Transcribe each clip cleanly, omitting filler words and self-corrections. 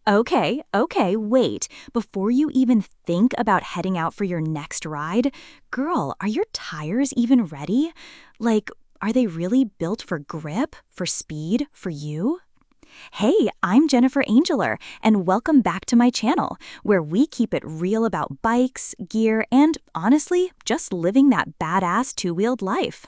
Okay, wait. Before you even think about heading out for your next ride, girl, are your tires even ready? Like, are they really built for grip, for speed, for you? Hey, I'm Jennifer Angeler, and welcome back to my channel, where we keep it real about bikes, gear, and honestly, just living that badass two-wheeled life.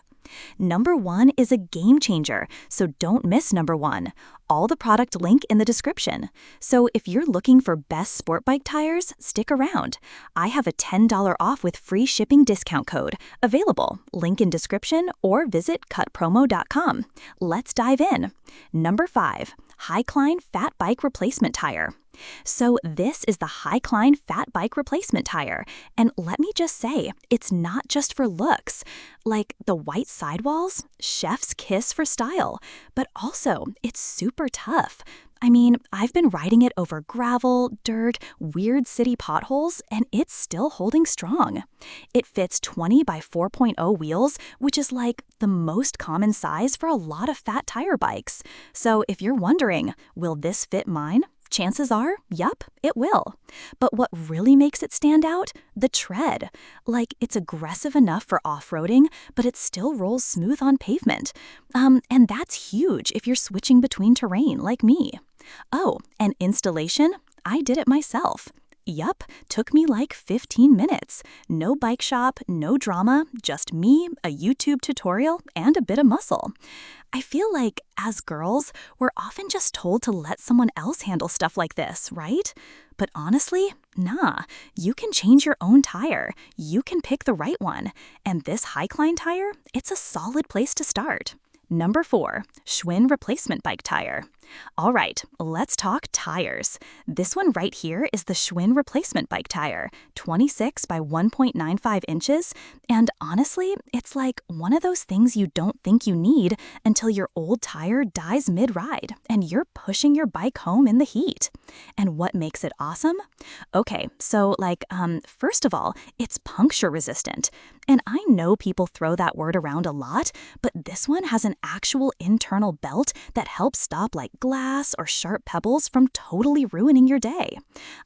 Number one is a game changer, so don't miss number one. All the product link in the description. So if you're looking for best sport bike tires, stick around. I have a $10 off with free shipping discount code available. Link in description or visit cutpromo.com. Let's dive in. Number 5, Hycline Fat Bike Replacement Tire. So this is the Hycline Fat Bike Replacement Tire, and let me just say, it's not just for looks. Like the white sidewalls, chef's kiss for style, but also it's super tough. I mean, I've been riding it over gravel, dirt, weird city potholes, and it's still holding strong. It fits 20 by 4.0 wheels, which is like the most common size for a lot of fat tire bikes. So if you're wondering, will this fit mine? Chances are, yup, it will. But what really makes it stand out? The tread. Like, it's aggressive enough for off-roading, but it still rolls smooth on pavement. And that's huge if you're switching between terrain like me. Oh, and installation? I did it myself. Yup, took me like 15 minutes. No bike shop, no drama, just me, a YouTube tutorial, and a bit of muscle. I feel like, as girls, we're often just told to let someone else handle stuff like this, right? But honestly, nah, you can change your own tire. You can pick the right one. And this Hycline tire, it's a solid place to start. Number 4, Schwinn Replacement Bike Tire. All right, let's talk tires. This one right here is the Schwinn Replacement Bike Tire, 26 by 1.95 inches, and honestly, it's like one of those things you don't think you need until your old tire dies mid-ride and you're pushing your bike home in the heat. And what makes it awesome? Okay, so first of all, it's puncture resistant. And I know people throw that word around a lot, but this one has an actual internal belt that helps stop like glass or sharp pebbles from totally ruining your day.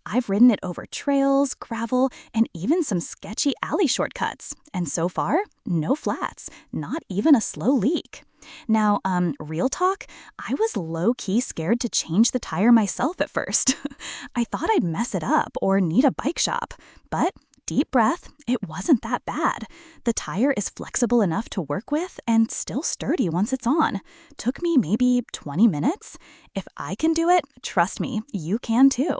I've ridden it over trails, gravel, and even some sketchy alley shortcuts. And so far, no flats, not even a slow leak. Now, real talk, I was low-key scared to change the tire myself at first. I thought I'd mess it up or need a bike shop, but deep breath, it wasn't that bad. The tire is flexible enough to work with and still sturdy once it's on. Took me maybe 20 minutes. If I can do it, trust me, you can too.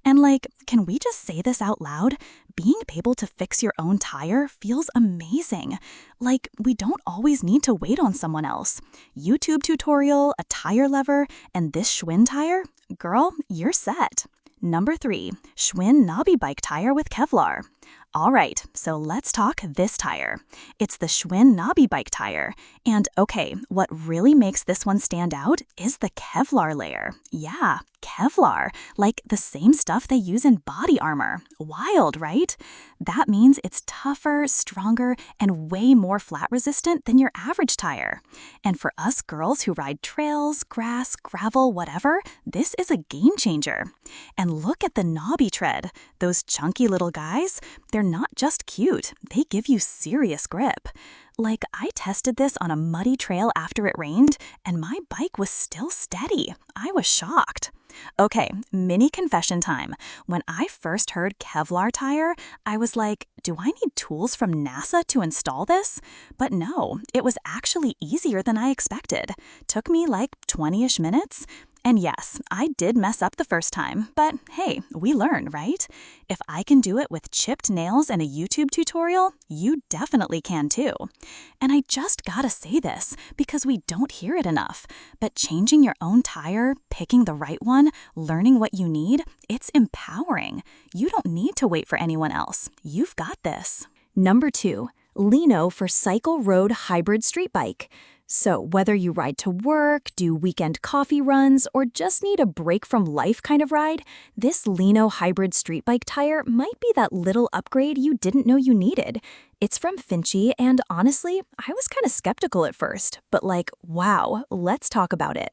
And can we just say this out loud? Being able to fix your own tire feels amazing. Like, we don't always need to wait on someone else. YouTube tutorial, a tire lever, and this Schwinn tire? Girl, you're set. Number 3, Schwinn Knobby Bike Tire with Kevlar. All right, so let's talk this tire. It's the Schwinn Knobby Bike Tire. And okay, what really makes this one stand out is the Kevlar layer. Yeah, Kevlar, like the same stuff they use in body armor. Wild, right? That means it's tougher, stronger, and way more flat resistant than your average tire. And for us girls who ride trails, grass, gravel, whatever, this is a game changer. And look at the knobby tread. Those chunky little guys, they're not just cute, they give you serious grip. Like, I tested this on a muddy trail after it rained, and my bike was still steady. I was shocked. Okay, mini confession time. When I first heard Kevlar tire, I was like, do I need tools from NASA to install this? But no, it was actually easier than I expected. Took me like 20-ish minutes. And yes, I did mess up the first time, but hey, we learn, right? If I can do it with chipped nails and a YouTube tutorial, you definitely can too. And I just gotta say this, because we don't hear it enough, but changing your own tire, picking the right one, learning what you need, it's empowering. You don't need to wait for anyone else. You've got this. Number 2, Leno for Cycle Road Hybrid Street Bike. So, whether you ride to work, do weekend coffee runs, or just need a break from life kind of ride, this Leno hybrid street bike tire might be that little upgrade you didn't know you needed. It's from Finchy, and honestly, I was kind of skeptical at first, but wow, let's talk about it.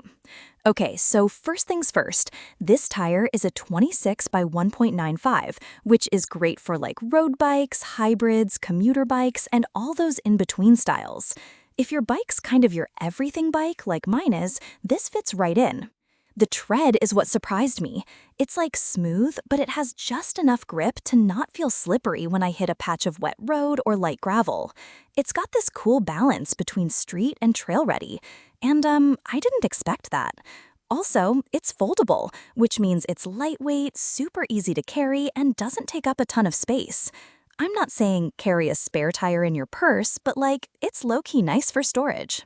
Okay, so first things first, this tire is a 26 by 1.95, which is great for road bikes, hybrids, commuter bikes, and all those in-between styles. If your bike's kind of your everything bike, like mine is, this fits right in. The tread is what surprised me. It's smooth, but it has just enough grip to not feel slippery when I hit a patch of wet road or light gravel. It's got this cool balance between street and trail ready, and I didn't expect that. Also, it's foldable, which means it's lightweight, super easy to carry, and doesn't take up a ton of space. I'm not saying carry a spare tire in your purse, but it's low-key nice for storage.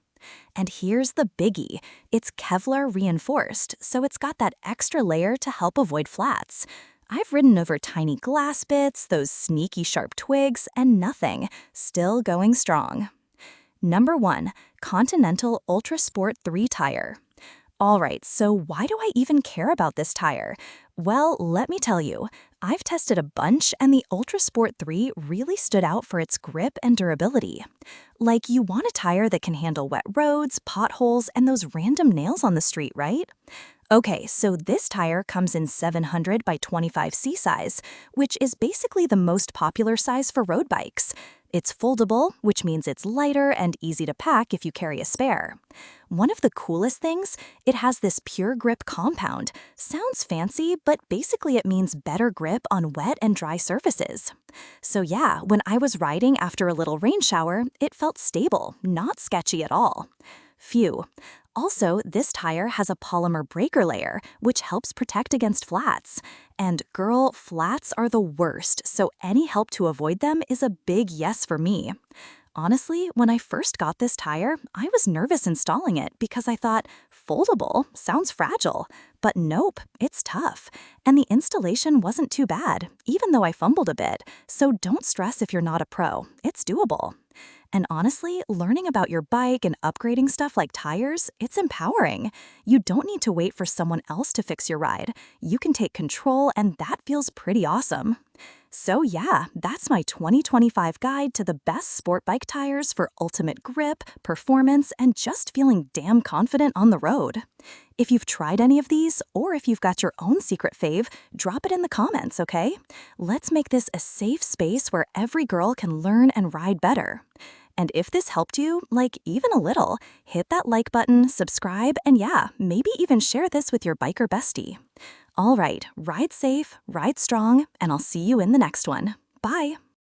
And here's the biggie. It's Kevlar reinforced, so it's got that extra layer to help avoid flats. I've ridden over tiny glass bits, those sneaky sharp twigs, and nothing. Still going strong. Number 1. Continental Ultra Sport III tire. Alright, so why do I even care about this tire? Well, let me tell you. I've tested a bunch, and the Ultra Sport III really stood out for its grip and durability. You want a tire that can handle wet roads, potholes, and those random nails on the street, right? Okay, so this tire comes in 700 by 25C size, which is basically the most popular size for road bikes. It's foldable, which means it's lighter and easy to pack if you carry a spare. One of the coolest things, it has this pure grip compound. Sounds fancy, but basically it means better grip on wet and dry surfaces. So yeah, when I was riding after a little rain shower, it felt stable, not sketchy at all. Phew. Also, this tire has a polymer breaker layer, which helps protect against flats. And girl, flats are the worst, so any help to avoid them is a big yes for me. Honestly, when I first got this tire, I was nervous installing it because I thought, foldable sounds fragile. But nope, it's tough. And the installation wasn't too bad, even though I fumbled a bit. So don't stress if you're not a pro. It's doable. And honestly, learning about your bike and upgrading stuff like tires, it's empowering. You don't need to wait for someone else to fix your ride. You can take control, and that feels pretty awesome. So yeah, that's my 2025 guide to the best sport bike tires for ultimate grip, performance, and just feeling damn confident on the road. If you've tried any of these, or if you've got your own secret fave, drop it in the comments, okay? Let's make this a safe space where every girl can learn and ride better. And if this helped you, even a little, hit that like button, subscribe, and yeah, maybe even share this with your biker bestie. All right, ride safe, ride strong, and I'll see you in the next one. Bye!